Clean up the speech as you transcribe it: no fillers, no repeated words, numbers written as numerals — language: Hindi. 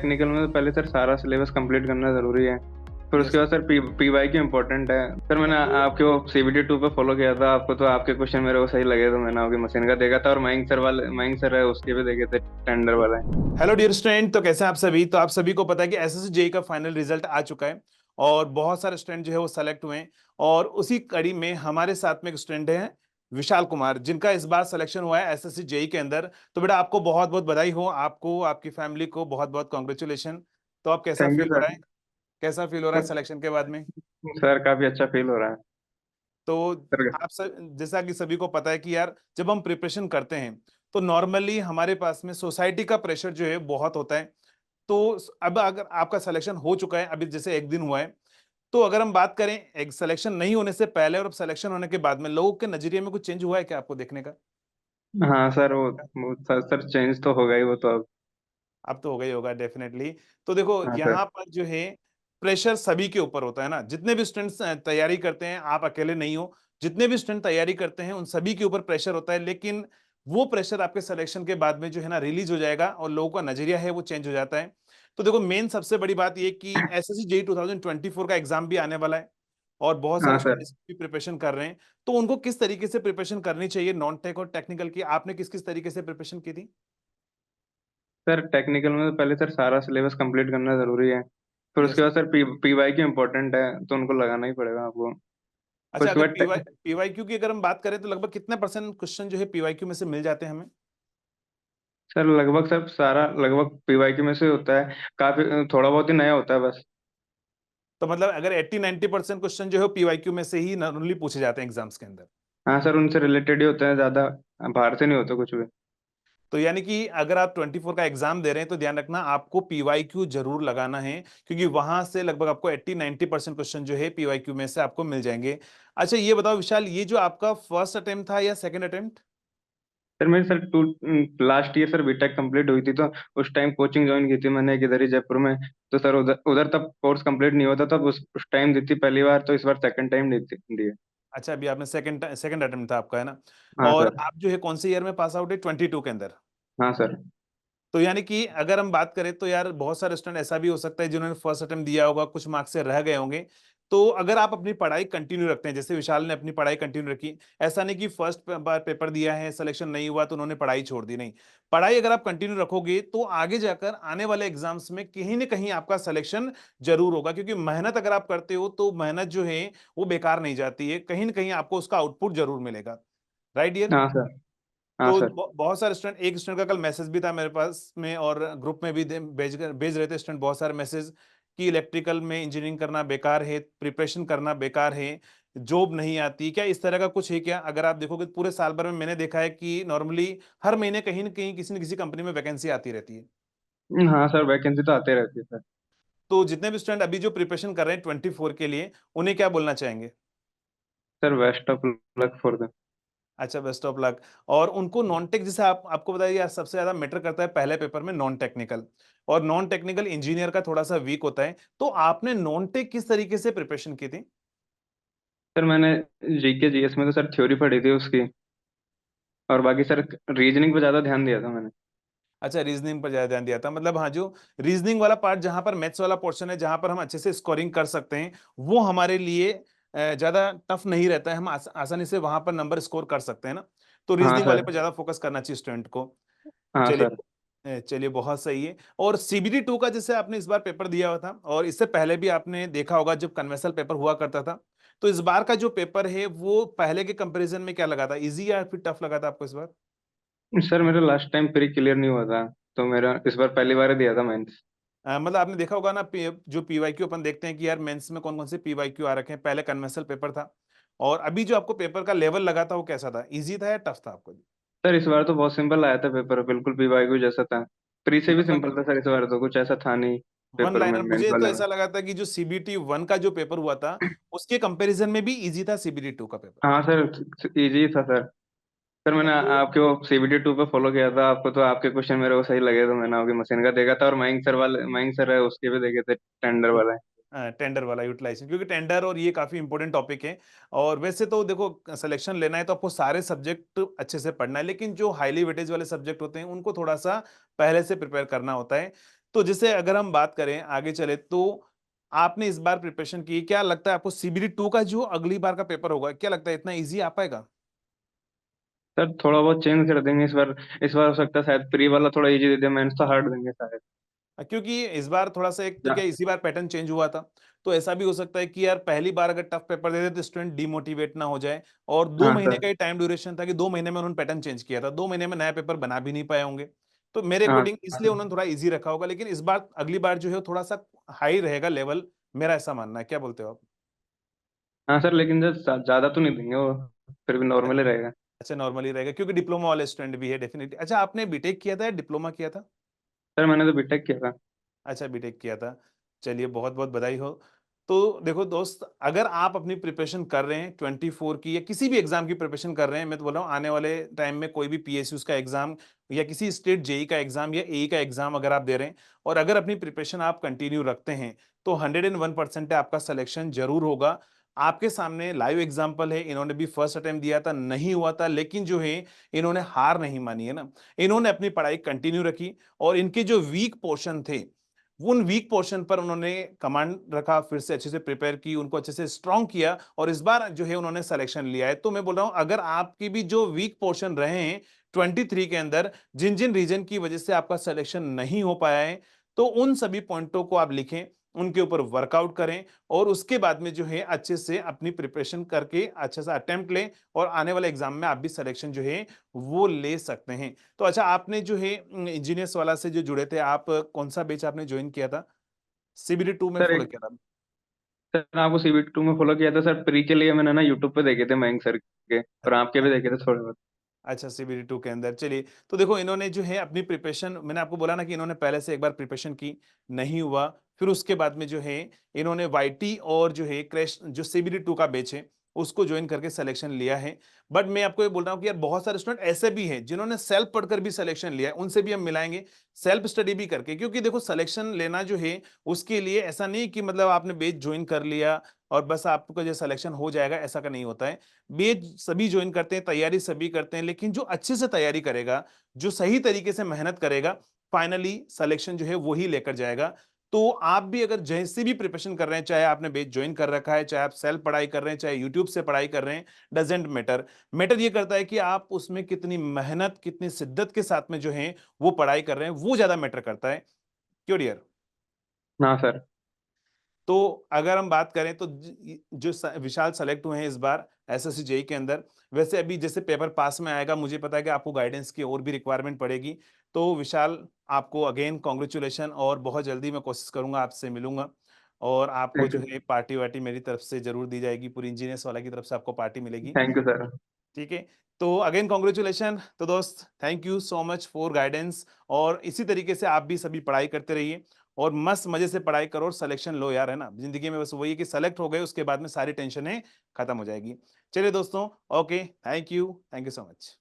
टेक्निकल में तो पहले सर सारा सिलेबस कंप्लीट करना जरूरी है। फिर उसके यस। बाद सर पीवाई क्यू इम्पोर्टेंट है। सर मैंने तो आपके वो सीबीटी 2 पे फॉलो किया था आपको, तो आपके क्वेश्चन मेरे को सही लगे तो मैंने आपकी मशीन का देखा था, और मयंक सर है उसके भी देखे थे, टेंडर वाले। हेलो डियर स्टूडेंट, तो कैसे हैं आप सभी। तो आप सभी को पता है कि एसएससी जेई का फाइनल रिजल्ट आ चुका है और बहुत सारे स्टूडेंट जो है वो सेलेक्ट हुए हैं। और उसी कड़ी में हमारे साथ में एक स्टूडेंट है विशाल कुमार, जिनका इस बार सिलेक्शन हुआ है एसएससी जेई के अंदर। तो बेटा आपको बहुत बहुत बधाई हो, आपको आपकी फैमिली को बहुत बहुत कॉन्ग्रेचुलेशन। तो आप कैसा थैंक यू फील हो रहा सर। है, कैसा फील हो रहा है सर सिलेक्शन के बाद में। सर काफी अच्छा फील हो रहा है। तो सर आप सब जैसा कि सभी को पता है कि यार जब हम प्रिपरेशन करते हैं तो नॉर्मली हमारे पास में सोसाइटी का प्रेशर जो है बहुत होता है। तो अब अगर आपका सिलेक्शन हो चुका है, अभी जैसे एक दिन हुआ है, तो अगर हम बात करें एक सिलेक्शन नहीं होने से पहले और अब सिलेक्शन होने के बाद में लोगों के नजरिए में कुछ चेंज हुआ है क्या आपको देखने का। हाँ सर, वो सर चेंज तो होगा ही वो तो अब। अब तो हो गई होगा डेफिनेटली। तो देखो हाँ सर। यहाँ पर जो है प्रेशर सभी के ऊपर होता है ना, जितने भी स्टूडेंट्स तैयारी करते हैं, आप अकेले नहीं हो, जितने भी स्टूडेंट तैयारी करते हैं उन सभी के ऊपर प्रेशर होता है। लेकिन वो प्रेशर आपके सिलेक्शन के बाद में जो है ना रिलीज हो जाएगा और लोगों का नजरिया है वो चेंज हो जाता है। तो देखो मेन सबसे बड़ी बात ये कि एसएससी जेई 2024 का एग्जाम भी आने वाला है और बहुत हाँ सारे सर। स्टूडेंट इसकी प्रिपरेशन कर रहे हैं। तो उनको किस तरीके से प्रिपरेशन करनी चाहिए, नॉन टेक और टेक्निकल की, आपने किस किस तरीके से प्रिपरेशन की थी। सर टेक्निकल में तो पहले सर सारा सिलेबस कंप्लीट करना जरूरी है। फिर उसके यस। बाद सर पीवाई क्यू इम्पोर्टेंट है, तो उनको लगाना ही पड़ेगा आपको। फिर अच्छा, उसके अगर बाद पीवाईक्यू की अगर हम बात करें तो लगभग कितने परसेंट क्वेश्चन जो है पीवाईक्यू में से मिल जाते हैं हमें। सर लगभग सब सारा लगभग पीवाई क्यू में से होता है, काफी थोड़ा बहुत ही नया होता है बस। तो मतलब अगर 80-90% क्वेश्चन जो है पीवाईक्यू में से ही नॉर्मली पूछे जाते हैं एग्जाम्स के अंदर। हाँ सर, उनसे रिलेटेड ही होते हैं ज्यादा, बाहर से नहीं होते कुछ भी। तो यानी कि अगर आप 24 का एग्जाम दे रहे हैं तो ध्यान रखना आपको पीवाईक्यू जरूर लगाना है, क्योंकि वहां से लगभग आपको 80-90% क्वेश्चन जो है पीवाईक्यू में से आपको मिल जाएंगे। अच्छा ये बताओ विशाल, ये जो आपका फर्स्ट अटेम्प्ट था या सेकंड अटेम्प्ट। सर मेरी sir to last year sir BTech complete हुई थी, तो उस टाइम कोचिंग ज्वाइन की थी मैंने एक इधर ही जयपुर में। तो सर उधर उधर तब कोर्स कंप्लीट नहीं होता, तब उस टाइम दी थी पहली बार, तो इस बार सेकंड टाइम दी है। अच्छा अभी आपने सेकंड सेकंड अटेम्प्ट था आपका, है ना। हाँ और सर। आप जो है कौन से ईयर में पास आउट है, 22 के अंदर। हाँ सर। तो यानी कि अगर हम बात करें तो यार बहुत सारे स्टूडेंट ऐसा भी हो सकता है जिन्होंने फर्स्ट अटेम्प्ट दिया होगा, कुछ मार्क्स से रह गए होंगे। तो अगर आप अपनी पढ़ाई कंटिन्यू रखते हैं, जैसे विशाल ने अपनी पढ़ाई कंटिन्यू रखी, ऐसा नहीं कि फर्स्ट बार पेपर दिया है सिलेक्शन नहीं हुआ तो उन्होंने पढ़ाई छोड़ दी, नहीं। पढ़ाई अगर आप कंटिन्यू रखोगे तो आगे जाकर आने वाले एग्जाम्स में कहीं ना कहीं आपका सिलेक्शन जरूर होगा, क्योंकि मेहनत अगर आप करते हो तो मेहनत जो है वो बेकार नहीं जाती है, कहीं ना कहीं आपको उसका आउटपुट जरूर मिलेगा। Right dear. हाँ सर। हाँ तो सर। बहुत सारे स्टूडेंट, एक स्टूडेंट का कल मैसेज भी था मेरे पास में और ग्रुप में भी भेज रहे थे स्टूडेंट बहुत सारे मैसेज कि इलेक्ट्रिकल में इंजीनियरिंग करना बेकार है, प्रिपरेशन करना बेकार है, जॉब नहीं आती क्या, इस तरह का कुछ है क्या। अगर आप देखोगे तो पूरे साल भर में मैंने देखा है कि नॉर्मली हर महीने कहीं ना कहीं किसी न किसी कंपनी में वैकेंसी आती रहती है। हाँ सर, वैकेंसी तो आते रहती है सर। तो जितने भी स्टूडेंट अभी जो प्रिपरेशन कर रहे हैं 24 के लिए, उन्हें क्या बोलना चाहेंगे। Sir best of luck for the. अच्छा बेस्ट ऑफ लक। और उनको नॉन टेक, जैसे आपको बताइए यार सबसे ज्यादा मैटर करता है पहले पेपर में नॉन टेक्निकल, और नॉन टेक्निकल इंजीनियर का थोड़ा सा वीक होता है। तो आपने नॉन टेक किस तरीके से प्रिपरेशन की थी। सर मैंने जीके जीएस में तो सर थ्योरी पढ़ी थी उसकी, और बाकी सर रीजनिंग पे ज्यादा ध्यान दिया था मैंने। अच्छा रीजनिंग पर ज्यादा ध्यान दिया था, मतलब हाँ जो रीजनिंग वाला पार्ट जहां पर मैथ्स वाला पोर्शन है, जहां पर हम अच्छे से स्कोरिंग कर सकते हैं, वो हमारे लिए ज्यादा टफ नहीं रहता है, हम आसानी से वहां पर नंबर स्कोर कर सकते हैं ना। तो हाँ रीजनिंग वाले सर। पर ज्यादा फोकस करना चाहिए स्टूडेंट को। हाँ चलिए। सर। चलिए बहुत सही है। और सीबीटी 2 का जैसे आपने इस बार पेपर दिया हुआ था और इससे पहले भी आपने देखा होगा जब कन्वेंशनल पेपर हुआ करता था, तो इस बार का जो पेपर है वो पहले के कंपैरिजन में क्या लगा था, इजी या फिर टफ लगा था आपको इस बार। सर मेरा लास्ट टाइम प्री क्लियर नहीं हुआ था, तो मेरा इस बार पहली बार ही दिया था मेंस। मतलब आपने देखा होगा ना जो पीवाईक्यू अपन देखते हैं कि यार मेंस में कौन कौन से पीवाईक्यू आ रखे हैं, पहले कन्वेंशनल पेपर था और अभी जो आपको पेपर का लेवल लगा था वो कैसा था, इजी था या टफ था आपको। सर इस बार तो बहुत सिंपल आया था पेपर, बिल्कुल पीवाईक्यू जैसा था। प्री से भी लगभग सिंपल था सर, इस बार तो कुछ ऐसा था नहीं वन पेपर में लाइनर, मेंस मुझे तो वाले में। ऐसा लगा था कि जो सीबीटी 1 का जो पेपर हुआ था उसके कंपैरिजन में भी इजी था सीबीटी 2 का पेपर। हाँ सर, इजी था सर। सर मैंने तो आपके वो सीबीटी 2 पे फॉलो किया था आपको, तो आपके क्वेश्चन मेरे को सही लगे, तो मैंने आपकी मशीन का देखा था, और मयंक सर है उसके भी देखे थे, टेंडर वाले। टेंडर वाला यूटिलाइजेशन, क्योंकि टेंडर और ये काफी इंपॉर्टेंट टॉपिक है। और वैसे तो देखो सिलेक्शन लेना है तो आपको सारे सब्जेक्ट अच्छे से पढ़ना है, लेकिन जो हाईली वेटेज वाले सब्जेक्ट होते हैं उनको थोड़ा सा पहले से प्रिपेयर करना होता है। तो जैसे अगर हम बात करें आगे चले, तो आपने इस बार प्रिपरेशन की, क्या लगता है आपको सीबीडी 2 का जो अगली बार का पेपर होगा, क्या लगता है इतना इजी आ पाएगा? सर थोड़ा बहुत चेंज कर देंगे इस बार। इस बार हो सकता है शायद प्री वाला थोड़ा इजी दे दे, मेंस तो हार्ड देंगे शायद। क्योंकि इस बार थोड़ा सा, एक तो क्या या- इसी बार पैटर्न चेंज हुआ था, तो ऐसा भी हो सकता है कि यार पहली बार अगर टफ पेपर दे दे तो स्टूडेंट डिमोटिवेट ना हो जाए। और दो हाँ महीने सर। का ही टाइम ड्यूरेशन था, कि 2 महीने में उन्होंने पैटर्न चेंज किया था, 2 महीने में नया पेपर बना भी नहीं पाए होंगे। तो मेरे हाँ अकॉर्डिंग इसलिए उन्होंने थोड़ा इजी रखा होगा, लेकिन इस बार अगली बार जो है थोड़ा सा हाई रहेगा लेवल, मेरा ऐसा मानना है। क्या बोलते हो आप? हाँ सर, लेकिन जब ज्यादा तो नहीं देंगे वो, फिर भी नॉर्मल ही रहेगा। अच्छा, नॉर्मली रहेगा क्योंकि डिप्लोमा वाले स्टूडेंट भी है डेफिनेटली। अच्छा, आपने बीटेक किया था या डिप्लोमा किया था? सर मैंने तो बीटेक किया था। अच्छा, बीटेक किया था। चलिए, बहुत बहुत बधाई हो। तो देखो दोस्त, अगर आप अपनी प्रिपरेशन कर रहे हैं 24 की, या किसी भी एग्जाम की प्रिपरेशन कर रहे हैं, मैं तो बोल रहा हूँ आने वाले टाइम में कोई भी पीएसयूज का एग्जाम, या किसी स्टेट जेई का एग्जाम, या एई का एग्जाम अगर आप दे रहे हैं, और अगर अपनी प्रिपरेशन आप कंटिन्यू रखते हैं, तो 101% आपका सिलेक्शन जरूर होगा। आपके सामने लाइव एग्जाम्पल है, इन्होंने भी फर्स्ट अटेम्प्ट दिया था, नहीं हुआ था, लेकिन जो है इन्होंने हार नहीं मानी है ना, इन्होंने अपनी पढ़ाई कंटिन्यू रखी, और इनके जो वीक पोर्शन थे, उन वीक पोर्शन पर उन्होंने कमांड रखा, फिर से अच्छे से प्रिपेयर की, उनको अच्छे से स्ट्रांग किया, और इस बार जो है उन्होंने सिलेक्शन लिया है। तो मैं बोल रहा हूं, अगर आपकी भी जो वीक पोर्शन रहे हैं 23 के अंदर, जिन जिन रीजन की वजह से आपका सिलेक्शन नहीं हो पाया है, तो उन सभी पॉइंटों को आप लिखें, उनके ऊपर वर्कआउट करें, और उसके बाद में जो है अच्छे से अपनी प्रिपरेशन करके अच्छा सा अटेम्प्ट लें, और आने वाले एग्जाम में आप भी सिलेक्शन जो है वो ले सकते हैं। तो अच्छा, आपने जो है इंजीनियर्स वाला से जो जुड़े थे, आप कौन सा बैच आपने ज्वाइन किया था? सीबीडी 2 में सर फॉलो एक किया था? सर आपको सीबीटी 2 में फॉलो किया था सर। प्री के लिए मैंने ना यूट्यूब पे देखे थे मयंक सर के, और आपके भी देखे थे थोड़े बहुत। अच्छा, सीबीडी 2 के अंदर। चलिए, तो देखो इन्होंने जो है अपनी प्रिपरेशन, मैंने आपको बोला ना कि इन्होंने पहले से एक बार प्रिपरेशन की, नहीं हुआ, फिर उसके बाद में जो है इन्होंने वाईटी और जो है क्रैश जो सीबीडी 2 का बैच है, उसको ज्वाइन करके सिलेक्शन लिया है। बट मैं आपको ये बोल रहा हूँ कि यार बहुत सारे स्टूडेंट ऐसे भी हैं जिन्होंने सेल्फ पढ़कर भी सिलेक्शन लिया है, उनसे भी हम मिलाएंगे, सेल्फ स्टडी भी करके। क्योंकि देखो सिलेक्शन लेना जो है, उसके लिए ऐसा नहीं कि मतलब आपने बैच ज्वाइन कर लिया और बस आपका जो सिलेक्शन हो जाएगा, ऐसा का नहीं होता है। बैच सभी ज्वाइन करते हैं, तैयारी सभी करते हैं, लेकिन जो अच्छे से तैयारी करेगा, जो सही तरीके से मेहनत करेगा, फाइनली सिलेक्शन जो है वो ही लेकर जाएगा। तो आप भी अगर जैसे भी प्रिपरेशन कर रहे हैं, चाहे आपने बैच ज्वाइन कर रखा है, चाहे आप सेल्फ पढ़ाई कर रहे हैं, चाहे यूट्यूब से पढ़ाई कर रहे हैं, डजेंट मैटर। मैटर ये करता है कि आप उसमें कितनी मेहनत, कितनी शिद्दत के साथ में जो है वो पढ़ाई कर रहे हैं, वो ज्यादा मैटर करता है। क्यों डियर? हाँ सर। तो अगर हम बात करें तो जो विशाल सेलेक्ट हुए हैं इस बार एसएससी जेई के अंदर, वैसे अभी जैसे पेपर पास में आएगा, मुझे पता है कि आपको गाइडेंस की और भी रिक्वायरमेंट पड़ेगी। तो विशाल, आपको अगेन कॉन्ग्रेचुलेशन, और बहुत जल्दी मैं कोशिश करूंगा आपसे मिलूंगा, और आपको थैंक जो यू। है पार्टी वार्टी मेरी तरफ से जरूर दी जाएगी, पूरी इंजीनियर्स वाला की तरफ से आपको पार्टी मिलेगी। Thank you sir. ठीक है। तो अगेन कॉन्ग्रेचुलेशन। तो दोस्त, thank you so much for guidance, और इसी तरीके से आप भी सभी पढ़ाई करते रहिए, और मस्त मजे से पढ़ाई करो, और सिलेक्शन लो यार, है ना, जिंदगी में बस वही है कि सेलेक्ट हो गए, उसके बाद में सारी टेंशनें खत्म हो जाएगी। चलिए दोस्तों, okay, thank you so much.